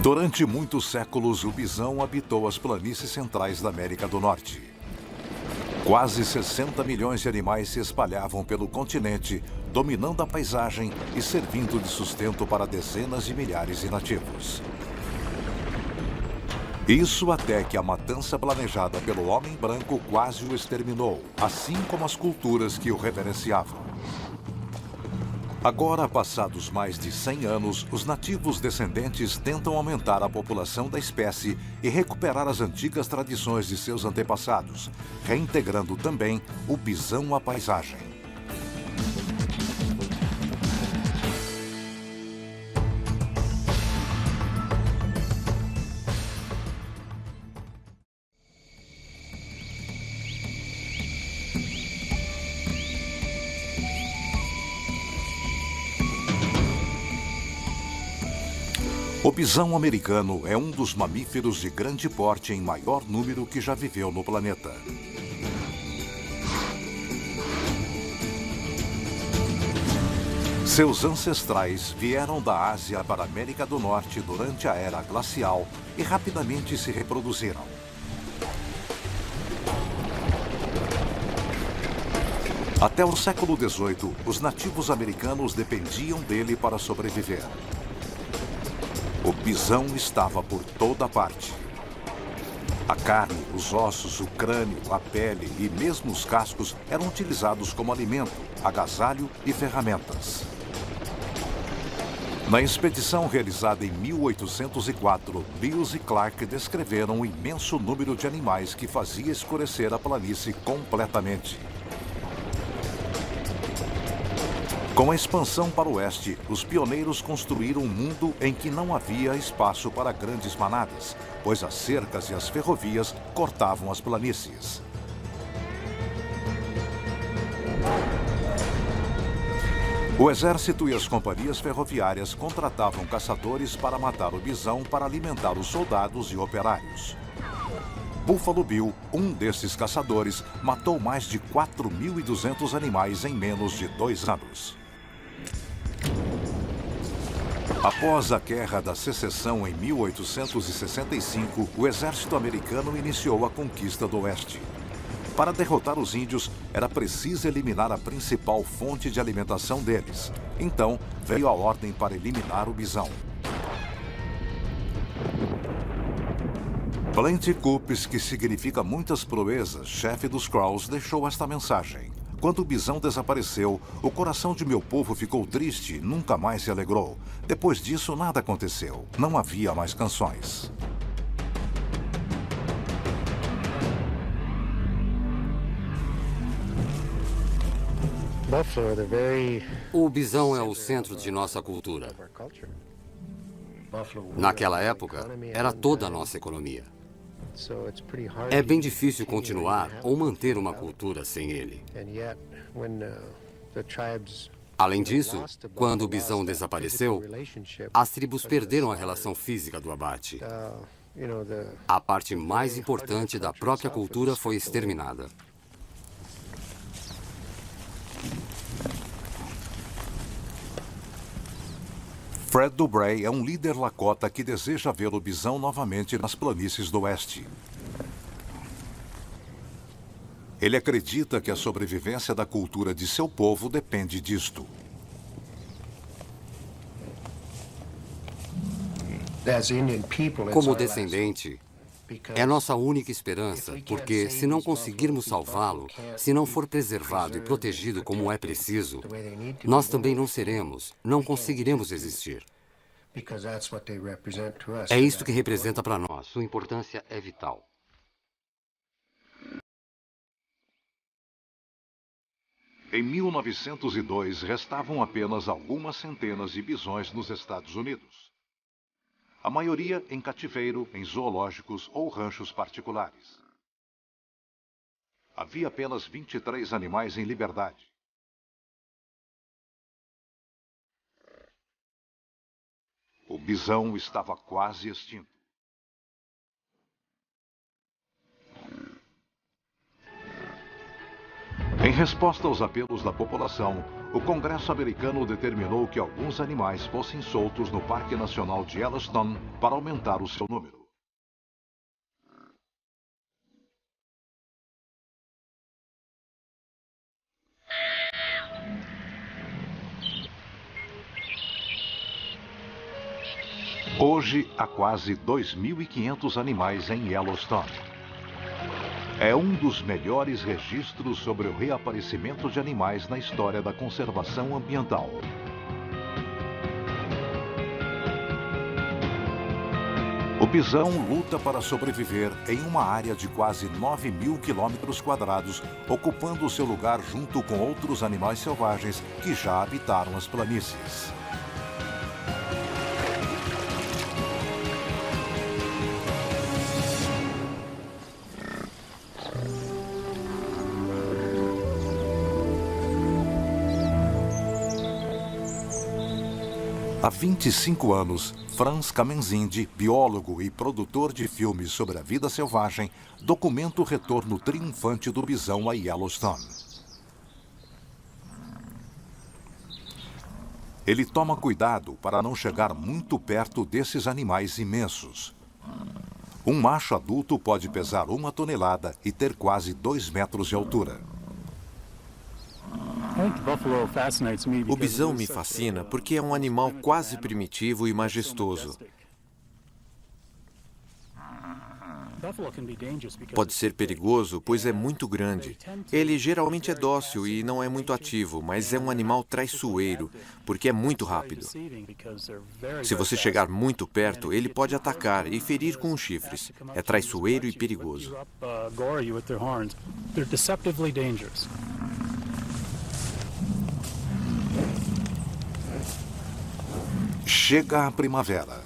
Durante muitos séculos, o bisão habitou as planícies centrais da América do Norte. Quase 60 milhões de animais se espalhavam pelo continente, dominando a paisagem e servindo de sustento para dezenas de milhares de nativos. Isso até que a matança planejada pelo homem branco quase o exterminou, assim como as culturas que o reverenciavam. Agora, passados mais de 100 anos, os nativos descendentes tentam aumentar a população da espécie e recuperar as antigas tradições de seus antepassados, reintegrando também o bisão à paisagem. O bisão americano é um dos mamíferos de grande porte em maior número que já viveu no planeta. Seus ancestrais vieram da Ásia para a América do Norte durante a Era Glacial e rapidamente se reproduziram. Até o século XVIII, os nativos americanos dependiam dele para sobreviver. O bisão estava por toda parte. A carne, os ossos, o crânio, a pele e mesmo os cascos eram utilizados como alimento, agasalho e ferramentas. Na expedição realizada em 1804, Lewis e Clark descreveram o imenso número de animais que fazia escurecer a planície completamente. Com a expansão para o oeste, os pioneiros construíram um mundo em que não havia espaço para grandes manadas, pois as cercas e as ferrovias cortavam as planícies. O exército e as companhias ferroviárias contratavam caçadores para matar o bisão para alimentar os soldados e operários. Buffalo Bill, um desses caçadores, matou mais de 4.200 animais em menos de 2 anos. Após a Guerra da Secessão em 1865, o exército americano iniciou a conquista do Oeste. Para derrotar os índios, era preciso eliminar a principal fonte de alimentação deles. Então, veio a ordem para eliminar o bisão. Plenty Coups, que significa muitas proezas, chefe dos Crows, deixou esta mensagem. Quando o bisão desapareceu, o coração de meu povo ficou triste e nunca mais se alegrou. Depois disso, nada aconteceu. Não havia mais canções. O bisão é o centro de nossa cultura. Naquela época, era toda a nossa economia. É bem difícil continuar ou manter uma cultura sem ele. Além disso, quando o bisão desapareceu, as tribos perderam a relação física do abate. A parte mais importante da própria cultura foi exterminada. Fred Dubray é um líder Lakota que deseja ver o bisão novamente nas planícies do oeste. Ele acredita que a sobrevivência da cultura de seu povo depende disto. Como descendente, é nossa única esperança, porque se não conseguirmos salvá-lo, se não for preservado e protegido como é preciso, nós também não seremos, não conseguiremos existir. É isto que representa para nós. Sua importância é vital. Em 1902, restavam apenas algumas centenas de bisões nos Estados Unidos. A maioria em cativeiro, em zoológicos ou ranchos particulares. Havia apenas 23 animais em liberdade. O bisão estava quase extinto. Em resposta aos apelos da população, o Congresso americano determinou que alguns animais fossem soltos no Parque Nacional de Yellowstone para aumentar o seu número. Hoje, há quase 2.500 animais em Yellowstone. É um dos melhores registros sobre o reaparecimento de animais na história da conservação ambiental. O bisão luta para sobreviver em uma área de quase 9.000 quilômetros quadrados, ocupando seu lugar junto com outros animais selvagens que já habitaram as planícies. Há 25 anos, Frans Kamenzindi, biólogo e produtor de filmes sobre a vida selvagem, documenta o retorno triunfante do bisão a Yellowstone. Ele toma cuidado para não chegar muito perto desses animais imensos. Um macho adulto pode pesar 1 tonelada e ter quase 2 metros de altura. O bisão me fascina porque é um animal quase primitivo e majestoso. Pode ser perigoso, pois é muito grande. Ele geralmente é dócil e não é muito ativo, mas é um animal traiçoeiro, porque é muito rápido. Se você chegar muito perto, ele pode atacar e ferir com os chifres. É traiçoeiro e perigoso. Chega a primavera.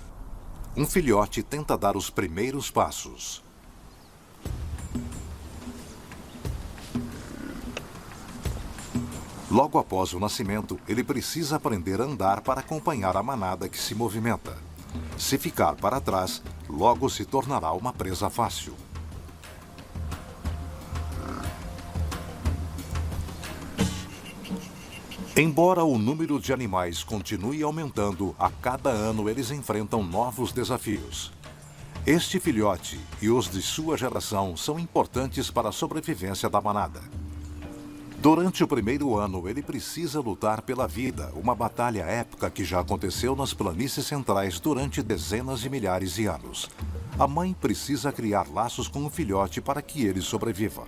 Um filhote tenta dar os primeiros passos. Logo após o nascimento, ele precisa aprender a andar para acompanhar a manada que se movimenta. Se ficar para trás, logo se tornará uma presa fácil. Embora o número de animais continue aumentando, a cada ano eles enfrentam novos desafios. Este filhote e os de sua geração são importantes para a sobrevivência da manada. Durante o primeiro ano, ele precisa lutar pela vida, uma batalha épica que já aconteceu nas planícies centrais durante dezenas de milhares de anos. A mãe precisa criar laços com o filhote para que ele sobreviva.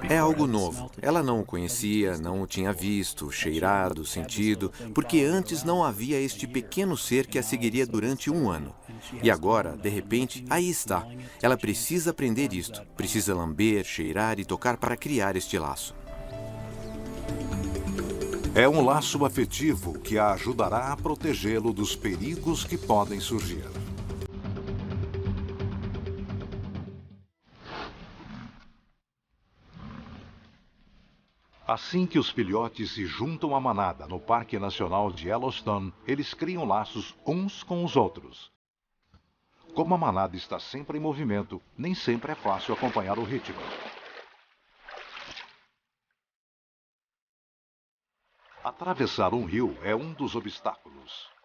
É algo novo. Ela não o conhecia, não o tinha visto, cheirado, sentido, porque antes não havia este pequeno ser que a seguiria durante um ano. E agora, de repente, aí está. Ela precisa aprender isto. Precisa lamber, cheirar e tocar para criar este laço. É um laço afetivo que a ajudará a protegê-lo dos perigos que podem surgir. Assim que os filhotes se juntam à manada no Parque Nacional de Yellowstone, eles criam laços uns com os outros. Como a manada está sempre em movimento, nem sempre é fácil acompanhar o ritmo. Atravessar um rio é um dos obstáculos.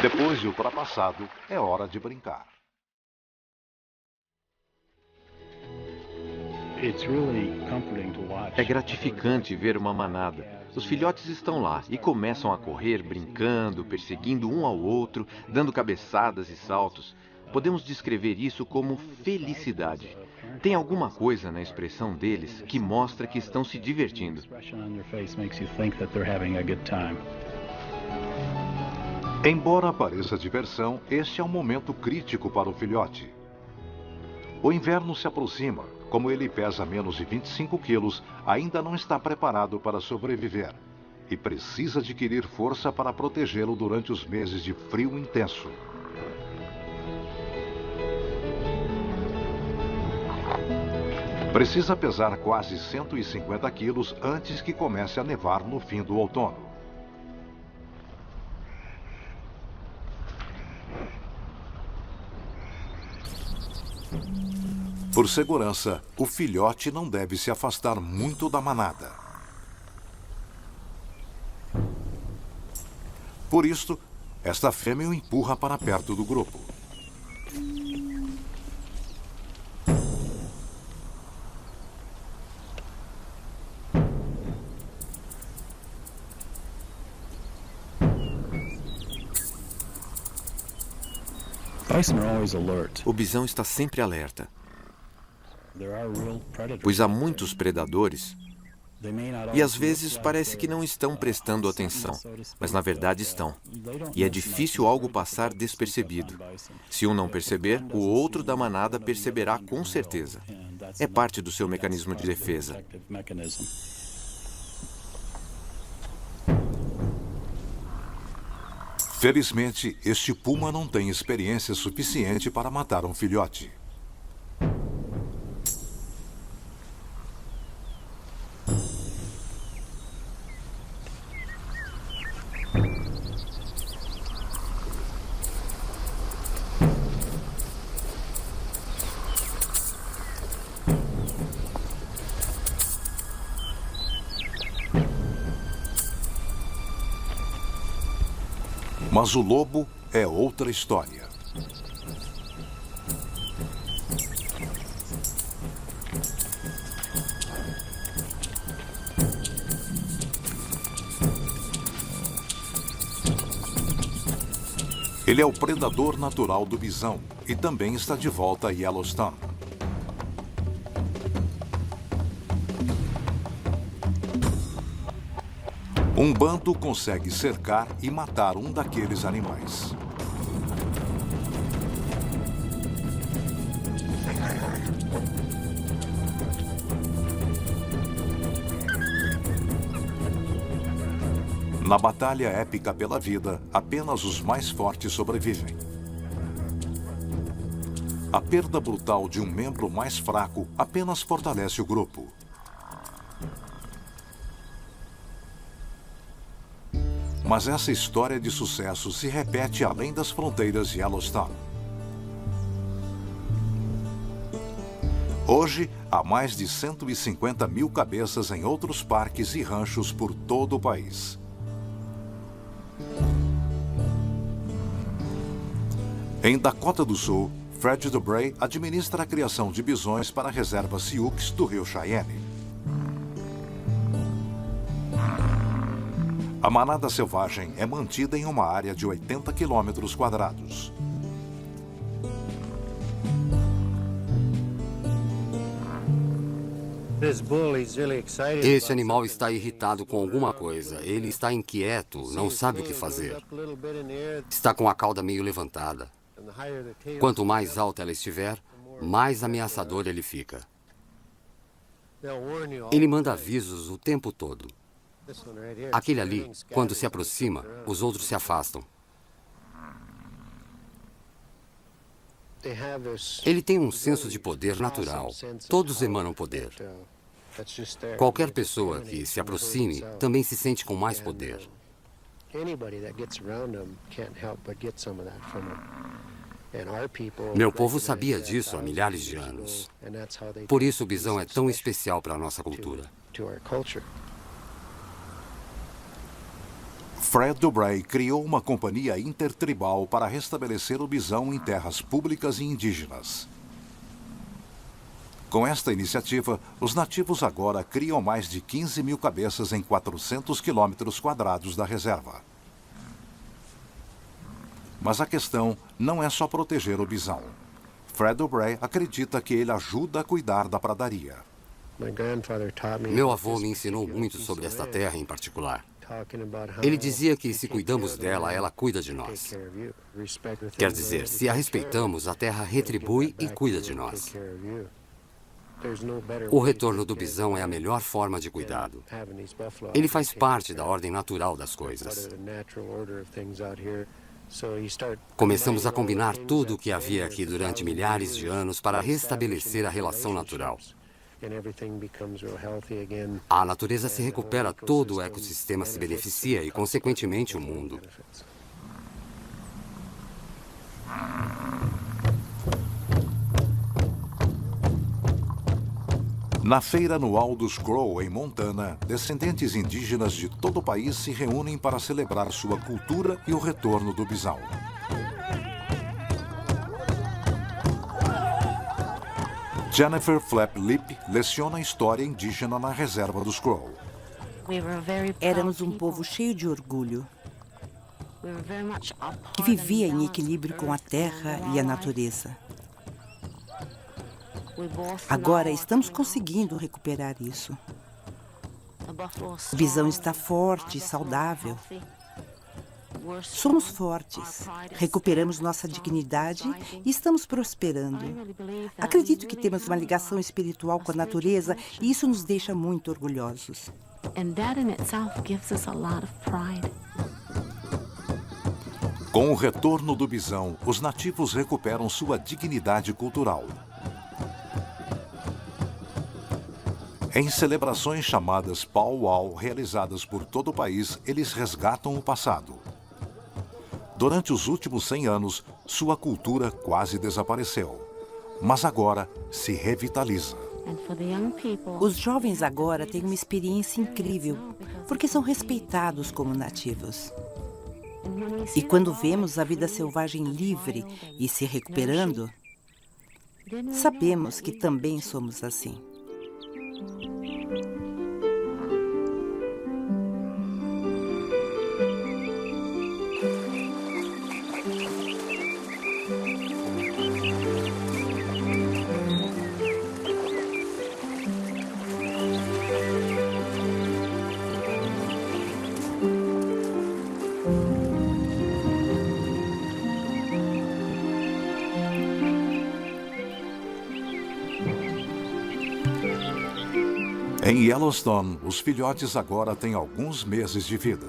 Depois de ultrapassado, é hora de brincar. É gratificante ver uma manada. Os filhotes estão lá e começam a correr, brincando, perseguindo um ao outro, dando cabeçadas e saltos. Podemos descrever isso como felicidade. Tem alguma coisa na expressão deles que mostra que estão se divertindo. Embora pareça diversão, este é um momento crítico para o filhote. O inverno se aproxima. Como ele pesa menos de 25 quilos, ainda não está preparado para sobreviver e precisa adquirir força para protegê-lo durante os meses de frio intenso. Precisa pesar quase 150 quilos antes que comece a nevar no fim do outono. Por segurança, o filhote não deve se afastar muito da manada. Por isso, esta fêmea o empurra para perto do grupo. O bisão está sempre alerta, pois há muitos predadores e às vezes parece que não estão prestando atenção, mas na verdade estão. E é difícil algo passar despercebido. Se um não perceber, o outro da manada perceberá com certeza. É parte do seu mecanismo de defesa. Felizmente, este puma não tem experiência suficiente para matar um filhote. Mas o lobo é outra história. Ele é o predador natural do bisão e também está de volta a Yellowstone. Um bando consegue cercar e matar um daqueles animais. Na batalha épica pela vida, apenas os mais fortes sobrevivem. A perda brutal de um membro mais fraco apenas fortalece o grupo. Mas essa história de sucesso se repete além das fronteiras de Yellowstone. Hoje, há mais de 150 mil cabeças em outros parques e ranchos por todo o país. Em Dakota do Sul, Fred Dubray administra a criação de bisões para a reserva Sioux do rio Cheyenne. A manada selvagem é mantida em uma área de 80 quilômetros quadrados. Esse animal está irritado com alguma coisa. Ele está inquieto, não sabe o que fazer. Está com a cauda meio levantada. Quanto mais alta ela estiver, mais ameaçador ele fica. Ele manda avisos o tempo todo. Aquele ali, quando se aproxima, os outros se afastam. Ele tem um senso de poder natural. Todos emanam poder. Qualquer pessoa que se aproxime também se sente com mais poder. Meu povo sabia disso há milhares de anos. Por isso o bisão é tão especial para a nossa cultura. Fred Dubray criou uma companhia intertribal para restabelecer o bisão em terras públicas e indígenas. Com esta iniciativa, os nativos agora criam mais de 15 mil cabeças em 400 quilômetros quadrados da reserva. Mas a questão não é só proteger o bisão. Fred Dubray acredita que ele ajuda a cuidar da pradaria. Meu avô me ensinou muito sobre esta terra em particular. Ele dizia que se cuidamos dela, ela cuida de nós. Quer dizer, se a respeitamos, a terra retribui e cuida de nós. O retorno do bisão é a melhor forma de cuidado. Ele faz parte da ordem natural das coisas. Começamos a combinar tudo o que havia aqui durante milhares de anos para restabelecer a relação natural. A natureza se recupera, todo o ecossistema se beneficia e, consequentemente, o mundo. Na feira anual dos Crow, em Montana, descendentes indígenas de todo o país se reúnem para celebrar sua cultura e o retorno do bisão. Jennifer Flap Lip leciona história indígena na reserva dos Crow. Éramos um povo cheio de orgulho, que vivia em equilíbrio com a terra e a natureza. Agora estamos conseguindo recuperar isso. O bisão está forte e saudável. Somos fortes, recuperamos nossa dignidade e estamos prosperando. Acredito que temos uma ligação espiritual com a natureza e isso nos deixa muito orgulhosos. Com o retorno do bisão, os nativos recuperam sua dignidade cultural. Em celebrações chamadas Powwow, realizadas por todo o país, eles resgatam o passado. Durante os últimos 100 anos, sua cultura quase desapareceu. Mas agora se revitaliza. Os jovens agora têm uma experiência incrível, porque são respeitados como nativos. E quando vemos a vida selvagem livre e se recuperando, sabemos que também somos assim. Em Yellowstone, os filhotes agora têm alguns meses de vida.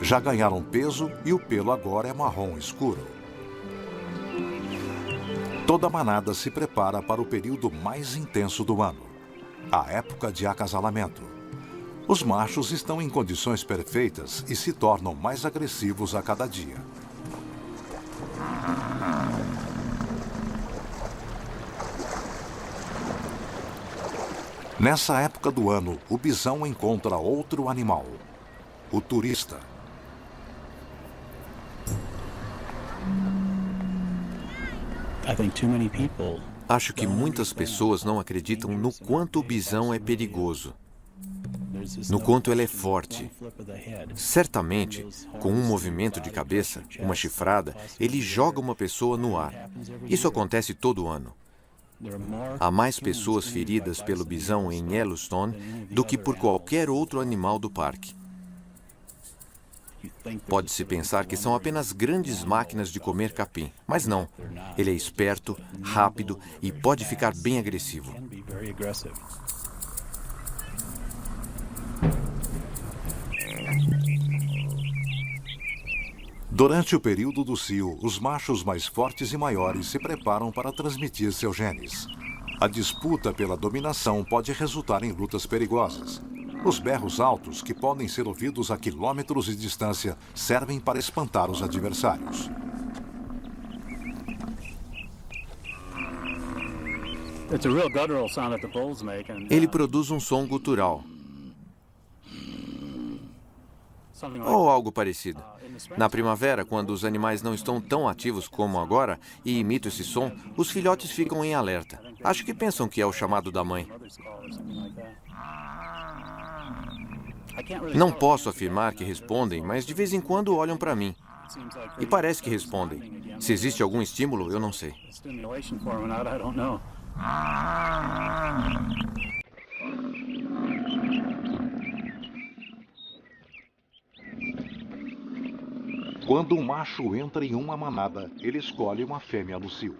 Já ganharam peso e o pelo agora é marrom escuro. Toda a manada se prepara para o período mais intenso do ano, a época de acasalamento. Os machos estão em condições perfeitas e se tornam mais agressivos a cada dia. Nessa época do ano, o bisão encontra outro animal, o turista. Acho que muitas pessoas não acreditam no quanto o bisão é perigoso, no quanto ele é forte. Certamente, com um movimento de cabeça, uma chifrada, ele joga uma pessoa no ar. Isso acontece todo ano. Há mais pessoas feridas pelo bisão em Yellowstone do que por qualquer outro animal do parque. Pode-se pensar que são apenas grandes máquinas de comer capim, mas não. Ele é esperto, rápido e pode ficar bem agressivo. Durante o período do cio, os machos mais fortes e maiores se preparam para transmitir seus genes. A disputa pela dominação pode resultar em lutas perigosas. Os berros altos, que podem ser ouvidos a quilômetros de distância, servem para espantar os adversários. Ele produz um som gutural, ou algo parecido. Na primavera, quando os animais não estão tão ativos como agora e imitam esse som, os filhotes ficam em alerta. Acho que pensam que é o chamado da mãe. Não posso afirmar que respondem, mas de vez em quando olham para mim. E parece que respondem. Se existe algum estímulo, eu não sei. Quando um macho entra em uma manada, ele escolhe uma fêmea no cio.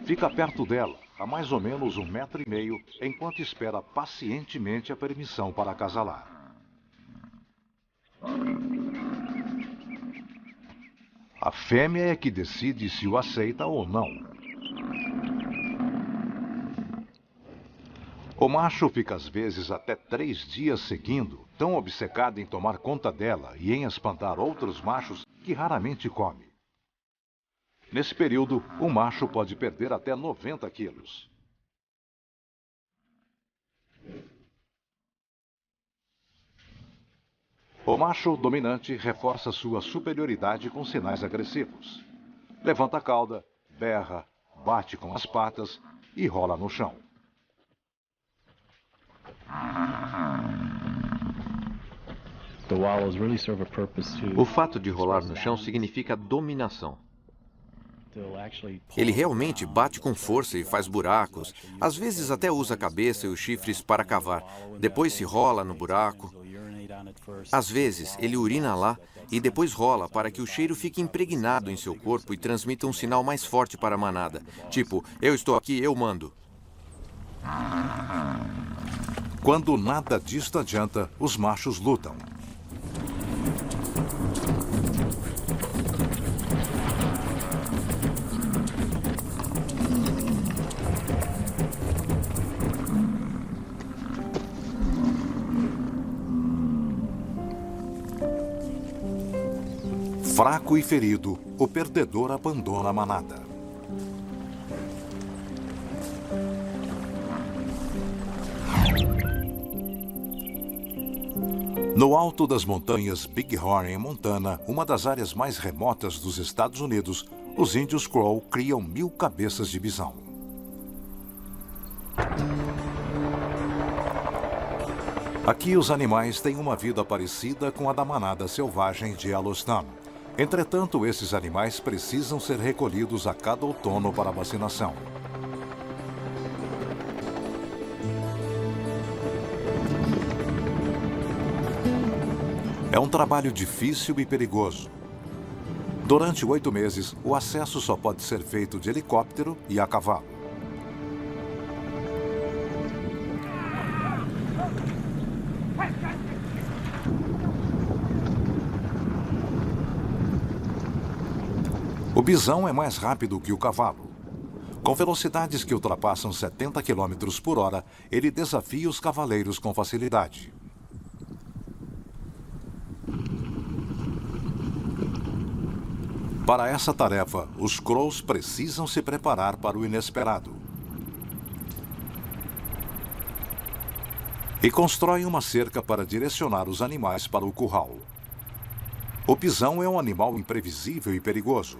Fica perto dela, a mais ou menos 1,5 metros, enquanto espera pacientemente a permissão para acasalar. A fêmea é que decide se o aceita ou não. O macho fica às vezes até 3 dias seguindo, tão obcecado em tomar conta dela e em espantar outros machos que raramente come. Nesse período, o macho pode perder até 90 quilos. O macho dominante reforça sua superioridade com sinais agressivos. Levanta a cauda, berra, bate com as patas e rola no chão. O fato de rolar no chão significa dominação. Ele realmente bate com força e faz buracos. Às vezes até usa a cabeça e os chifres para cavar. Depois se rola no buraco. Às vezes ele urina lá e depois rola para que o cheiro fique impregnado em seu corpo e transmita um sinal mais forte para a manada. Tipo, eu estou aqui, eu mando. Quando nada disto adianta, os machos lutam. Fraco e ferido, o perdedor abandona a manada. No alto das montanhas Bighorn, em Montana, uma das áreas mais remotas dos Estados Unidos, os índios Crow criam 1000 cabeças de bisão. Aqui os animais têm uma vida parecida com a da manada selvagem de Yellowstone. Entretanto, esses animais precisam ser recolhidos a cada outono para vacinação. É um trabalho difícil e perigoso. Durante 8 meses, o acesso só pode ser feito de helicóptero e a cavalo. O bisão é mais rápido que o cavalo. Com velocidades que ultrapassam 70 km por hora, ele desafia os cavaleiros com facilidade. Para essa tarefa, os Crows precisam se preparar para o inesperado. E constroem uma cerca para direcionar os animais para o curral. O bisão é um animal imprevisível e perigoso.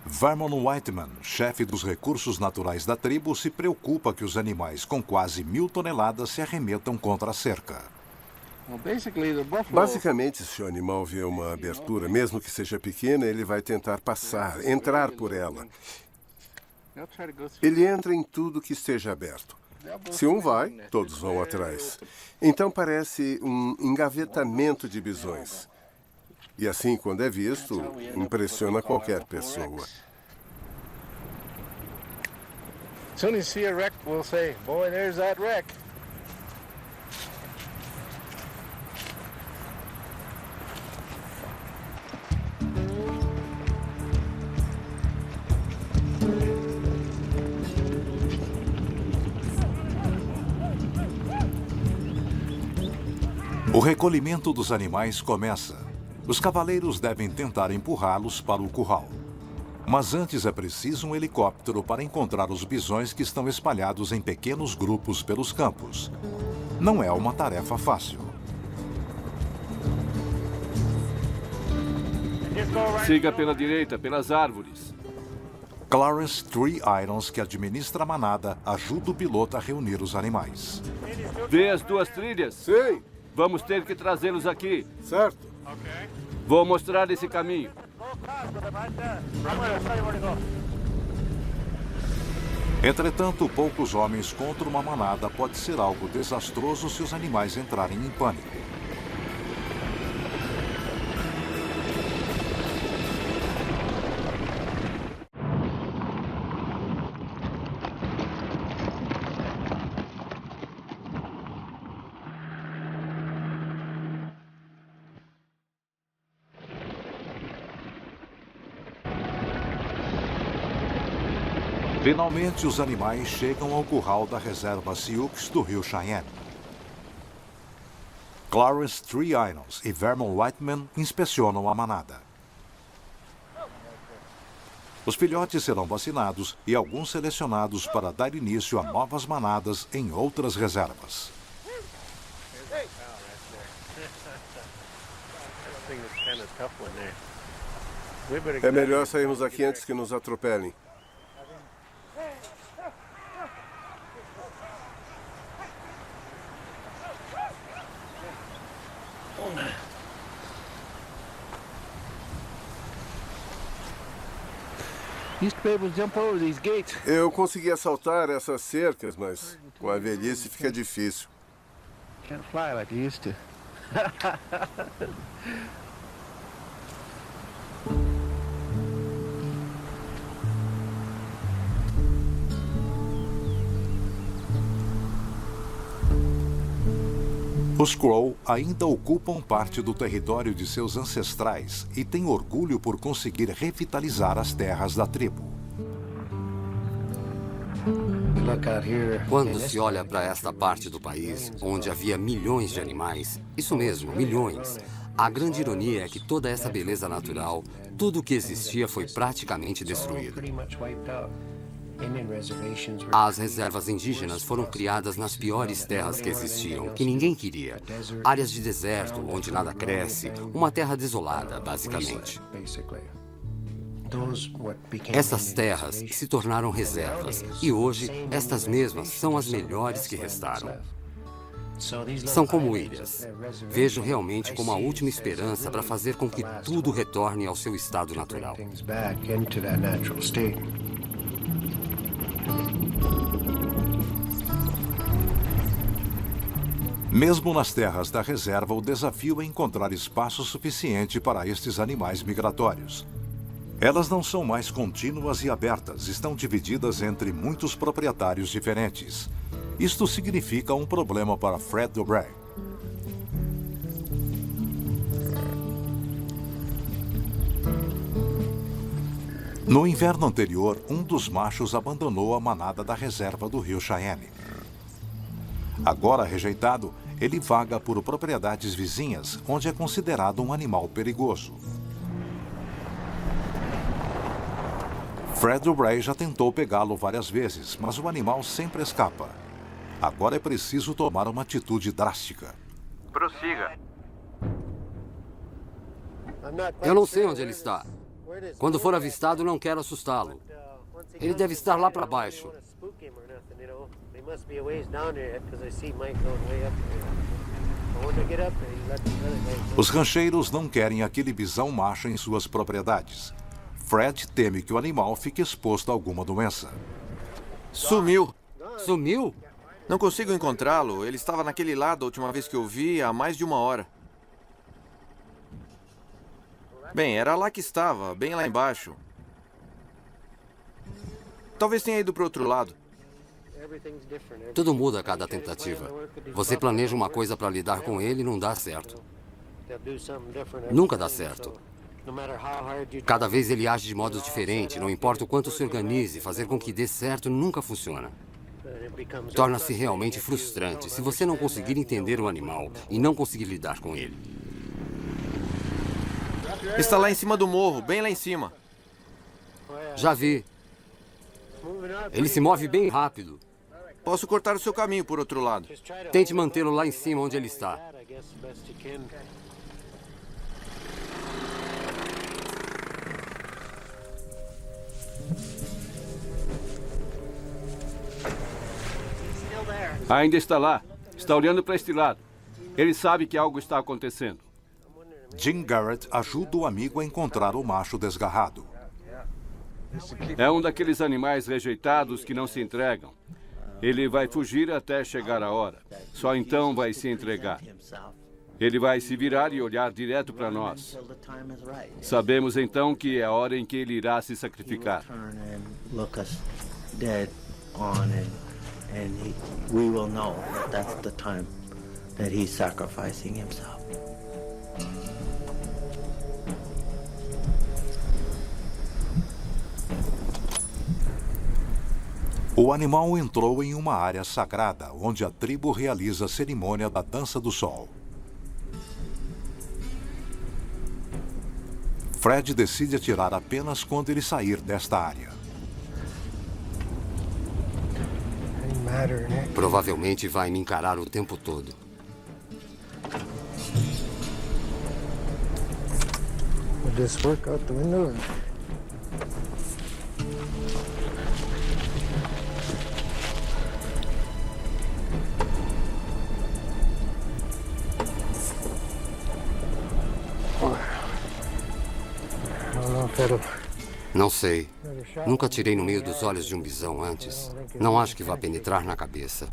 Vermon Whiteman, chefe dos recursos naturais da tribo, se preocupa que os animais com quase 1000 toneladas se arremetam contra a cerca. Basicamente, se o animal vê uma abertura, mesmo que seja pequena, ele vai tentar passar, entrar por ela. Ele entra em tudo que esteja aberto. Se um vai, todos vão atrás. Então parece um engavetamento de bisões. E assim, quando é visto, impressiona qualquer pessoa. Soon as you see a wreck, we'll say, "Boy, there's that wreck." O recolhimento dos animais começa. Os cavaleiros devem tentar empurrá-los para o curral. Mas antes é preciso um helicóptero para encontrar os bisões que estão espalhados em pequenos grupos pelos campos. Não é uma tarefa fácil. Siga pela direita, pelas árvores. Clarence Tree Irons, que administra a manada, ajuda o piloto a reunir os animais. Vê as 2 trilhas? Sim. Vamos ter que trazê-los aqui. Certo. Vou mostrar esse caminho. Entretanto, poucos homens contra uma manada pode ser algo desastroso se os animais entrarem em pânico. Finalmente, os animais chegam ao curral da reserva Sioux do rio Cheyenne. Clarence Treeines e Vernon Whiteman inspecionam a manada. Os filhotes serão vacinados e alguns selecionados para dar início a novas manadas em outras reservas. É melhor sairmos daqui antes que nos atropelem. Eu consegui saltar essas cercas, mas com a velhice fica difícil. Can't fly like you used to. Os Crow ainda ocupam parte do território de seus ancestrais e têm orgulho por conseguir revitalizar as terras da tribo. Quando se olha para esta parte do país, onde havia milhões de animais, isso mesmo, milhões, a grande ironia é que toda essa beleza natural, tudo o que existia foi praticamente destruído. As reservas indígenas foram criadas nas piores terras que existiam, que ninguém queria. Áreas de deserto, onde nada cresce, uma terra desolada, basicamente. Essas terras se tornaram reservas, e hoje, estas mesmas são as melhores que restaram. São como ilhas. Vejo realmente como a última esperança para fazer com que tudo retorne ao seu estado natural. Mesmo nas terras da reserva, o desafio é encontrar espaço suficiente para estes animais migratórios. Elas não são mais contínuas e abertas, estão divididas entre muitos proprietários diferentes. Isto significa um problema para Fred Dobray. No inverno anterior, um dos machos abandonou a manada da reserva do rio Cheyenne. Agora rejeitado, ele vaga por propriedades vizinhas, onde é considerado um animal perigoso. Fred Dobray já tentou pegá-lo várias vezes, mas o animal sempre escapa. Agora é preciso tomar uma atitude drástica. Prossiga. Eu não sei onde ele está. Quando for avistado, não quero assustá-lo. Ele deve estar lá para baixo. Os rancheiros não querem aquele bisão macho em suas propriedades. Fred teme que o animal fique exposto a alguma doença. Sumiu. Sumiu? Não consigo encontrá-lo. Ele estava naquele lado a última vez que eu vi, há mais de 1 hora. Bem, era lá que estava, bem lá embaixo. Talvez tenha ido para o outro lado. Tudo muda a cada tentativa. Você planeja uma coisa para lidar com ele e não dá certo. Nunca dá certo. Cada vez ele age de modo diferente, não importa o quanto se organize, fazer com que dê certo nunca funciona. Torna-se realmente frustrante se você não conseguir entender o animal e não conseguir lidar com ele. Está lá em cima do morro, bem lá em cima. Já vi. Ele se move bem rápido. Posso cortar o seu caminho por outro lado. Tente mantê-lo lá em cima onde ele está. Ainda está lá. Está olhando para este lado. Ele sabe que algo está acontecendo. Jim Garrett ajuda o amigo a encontrar o macho desgarrado. É um daqueles animais rejeitados que não se entregam. Ele vai fugir até chegar a hora. Só então vai se entregar. Ele vai se virar e olhar direto para nós. Sabemos então que é a hora em que ele irá se sacrificar. And we will know that that's the time that he's sacrificing himself. O animal entrou em uma área sagrada, onde a tribo realiza a cerimônia da dança do sol. Fred decide atirar apenas quando ele sair desta área. Provavelmente vai me encarar o tempo todo. We'll just work out the window. Não sei. Nunca tirei no meio dos olhos de um bisão antes. Não acho que vá penetrar na cabeça.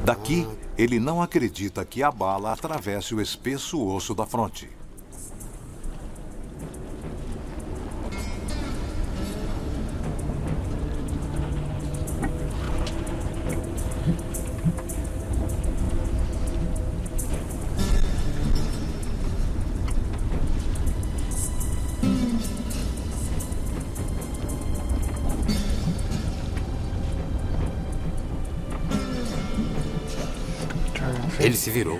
Daqui, ele não acredita que a bala atravesse o espesso osso da fronte. Ele se virou.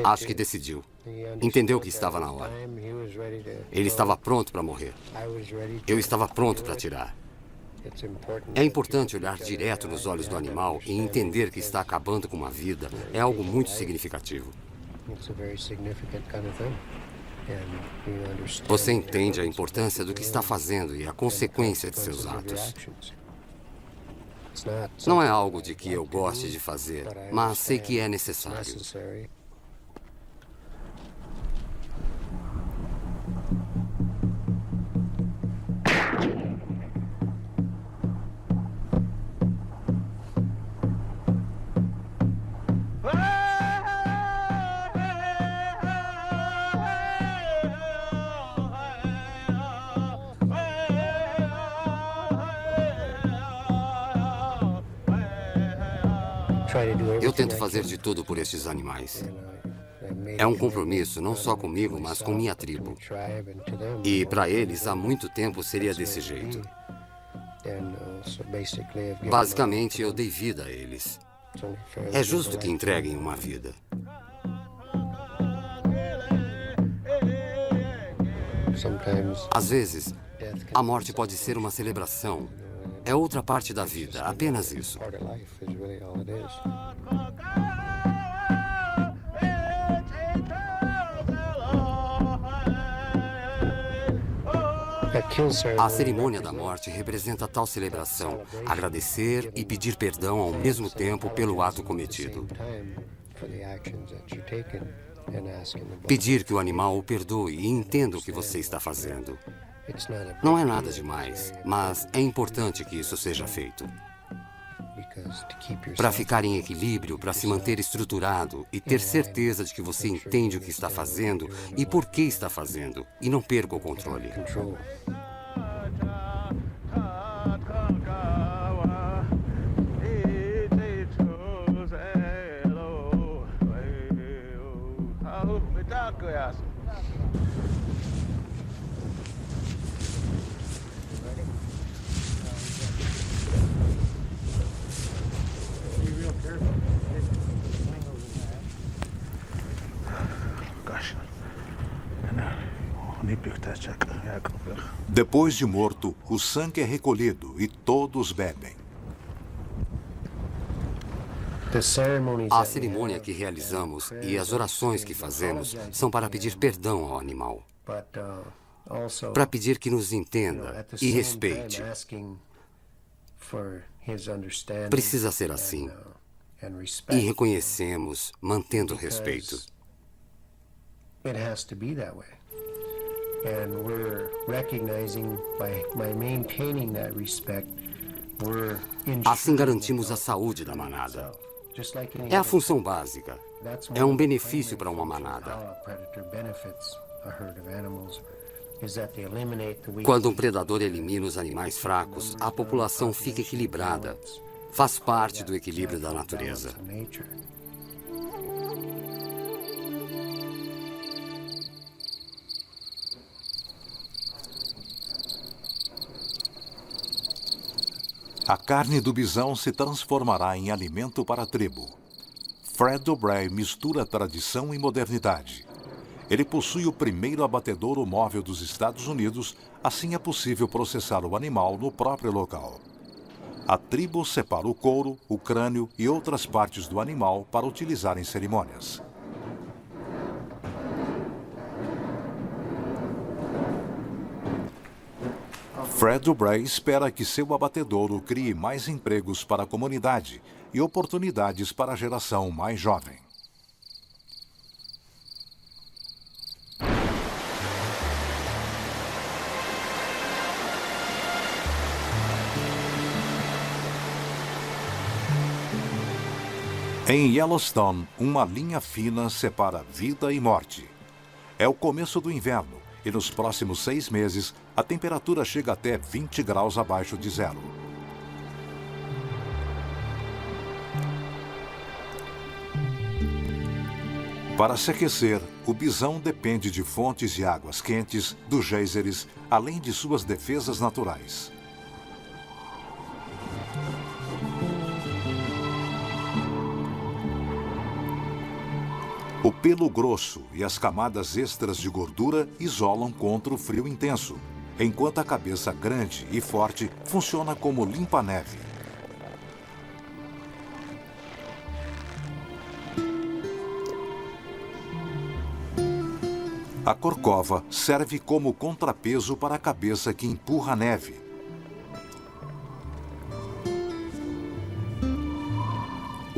Acho que decidiu. Entendeu que estava na hora. Ele estava pronto para morrer. Eu estava pronto para atirar. É importante olhar direto nos olhos do animal e entender que está acabando com uma vida. É algo muito significativo. Você entende a importância do que está fazendo e a consequência de seus atos. Não é algo de que eu goste de fazer, mas sei que é necessário. Eu tento fazer de tudo por estes animais. É um compromisso não só comigo, mas com minha tribo. E para eles, há muito tempo seria desse jeito. Basicamente, eu dei vida a eles. É justo que entreguem uma vida. Às vezes, a morte pode ser uma celebração. É outra parte da vida, apenas isso. A cerimônia da morte representa tal celebração, agradecer e pedir perdão ao mesmo tempo pelo ato cometido. Pedir que o animal o perdoe e entenda o que você está fazendo. Não é nada demais, mas é importante que isso seja feito. Para ficar em equilíbrio, para se manter estruturado e ter certeza de que você entende o que está fazendo e por que está fazendo, e não perca o controle. Depois de morto, o sangue é recolhido e todos bebem. A cerimônia que realizamos e as orações que fazemos são para pedir perdão ao animal. Para pedir que nos entenda e respeite. Precisa ser assim. E reconhecemos, mantendo respeito. Assim garantimos a saúde da manada. É a função básica. É um benefício para uma manada. Quando um predador elimina os animais fracos, a população fica equilibrada. Faz parte do equilíbrio da natureza. A carne do bisão se transformará em alimento para a tribo. Fred O'Brien mistura tradição e modernidade. Ele possui o primeiro abatedouro móvel dos Estados Unidos, assim é possível processar o animal no próprio local. A tribo separa o couro, o crânio e outras partes do animal para utilizar em cerimônias. Fred O'Brien espera que seu abatedouro crie mais empregos para a comunidade e oportunidades para a geração mais jovem. Em Yellowstone, uma linha fina separa vida e morte. É o começo do inverno e nos próximos 6 meses a temperatura chega até 20 graus abaixo de zero. Para se aquecer, o bisão depende de fontes de águas quentes, dos geysers, além de suas defesas naturais. O pelo grosso e as camadas extras de gordura isolam contra o frio intenso, enquanto a cabeça grande e forte funciona como limpa-neve. A corcova serve como contrapeso para a cabeça que empurra a neve.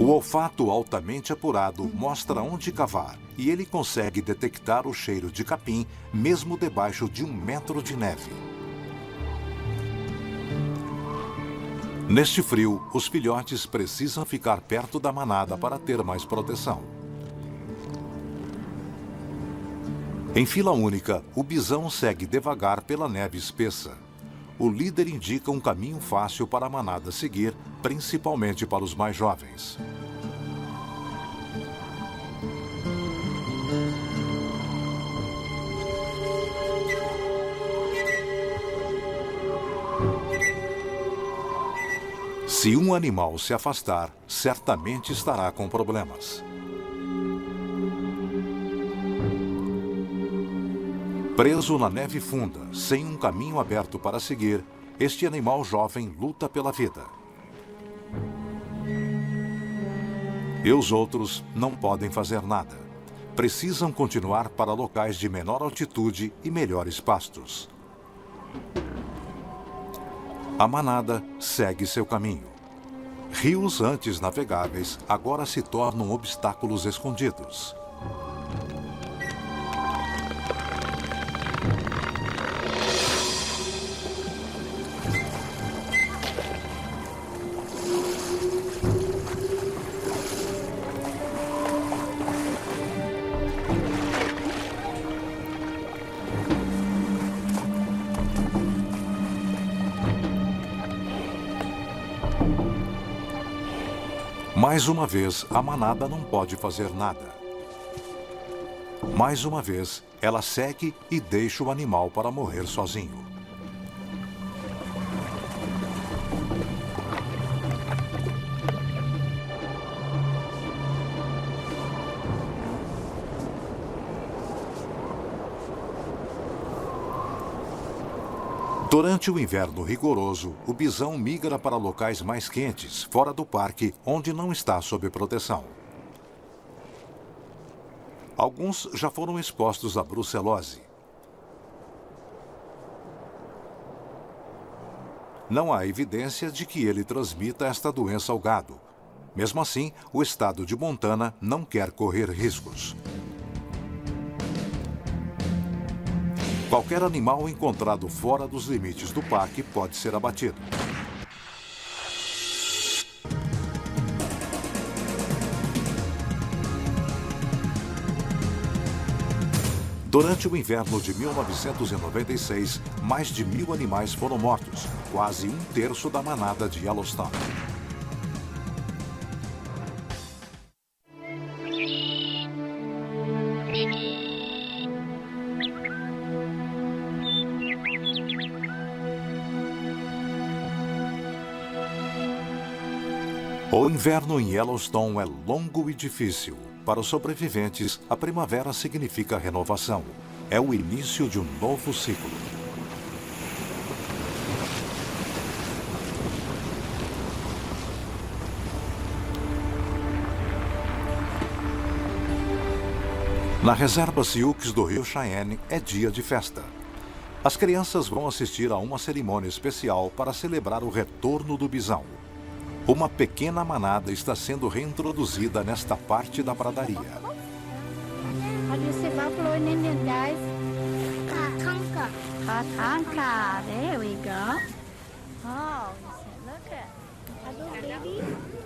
O olfato altamente apurado mostra onde cavar e ele consegue detectar o cheiro de capim mesmo debaixo de 1 metro de neve. Neste frio, os filhotes precisam ficar perto da manada para ter mais proteção. Em fila única, o bisão segue devagar pela neve espessa. O líder indica um caminho fácil para a manada seguir, principalmente para os mais jovens. Se um animal se afastar, certamente estará com problemas. Preso na neve funda, sem um caminho aberto para seguir, este animal jovem luta pela vida. E os outros não podem fazer nada. Precisam continuar para locais de menor altitude e melhores pastos. A manada segue seu caminho. Rios antes navegáveis agora se tornam obstáculos escondidos. Mais uma vez, a manada não pode fazer nada. Mais uma vez, ela segue e deixa o animal para morrer sozinho. Durante o inverno rigoroso, o bisão migra para locais mais quentes, fora do parque, onde não está sob proteção. Alguns já foram expostos à brucelose. Não há evidência de que ele transmita esta doença ao gado. Mesmo assim, o estado de Montana não quer correr riscos. Qualquer animal encontrado fora dos limites do parque pode ser abatido. Durante o inverno de 1996, mais de 1.000 animais foram mortos, quase um terço da manada de Yellowstone. O inverno em Yellowstone é longo e difícil. Para os sobreviventes, a primavera significa renovação. É o início de um novo ciclo. Na reserva Sioux do Rio Cheyenne é dia de festa. As crianças vão assistir a uma cerimônia especial para celebrar o retorno do bisão. Uma pequena manada está sendo reintroduzida nesta parte da pradaria. How do you say buffalo in Indian, guys? Tatanka. Tatanka. There we go. Oh, look at. Hello, baby.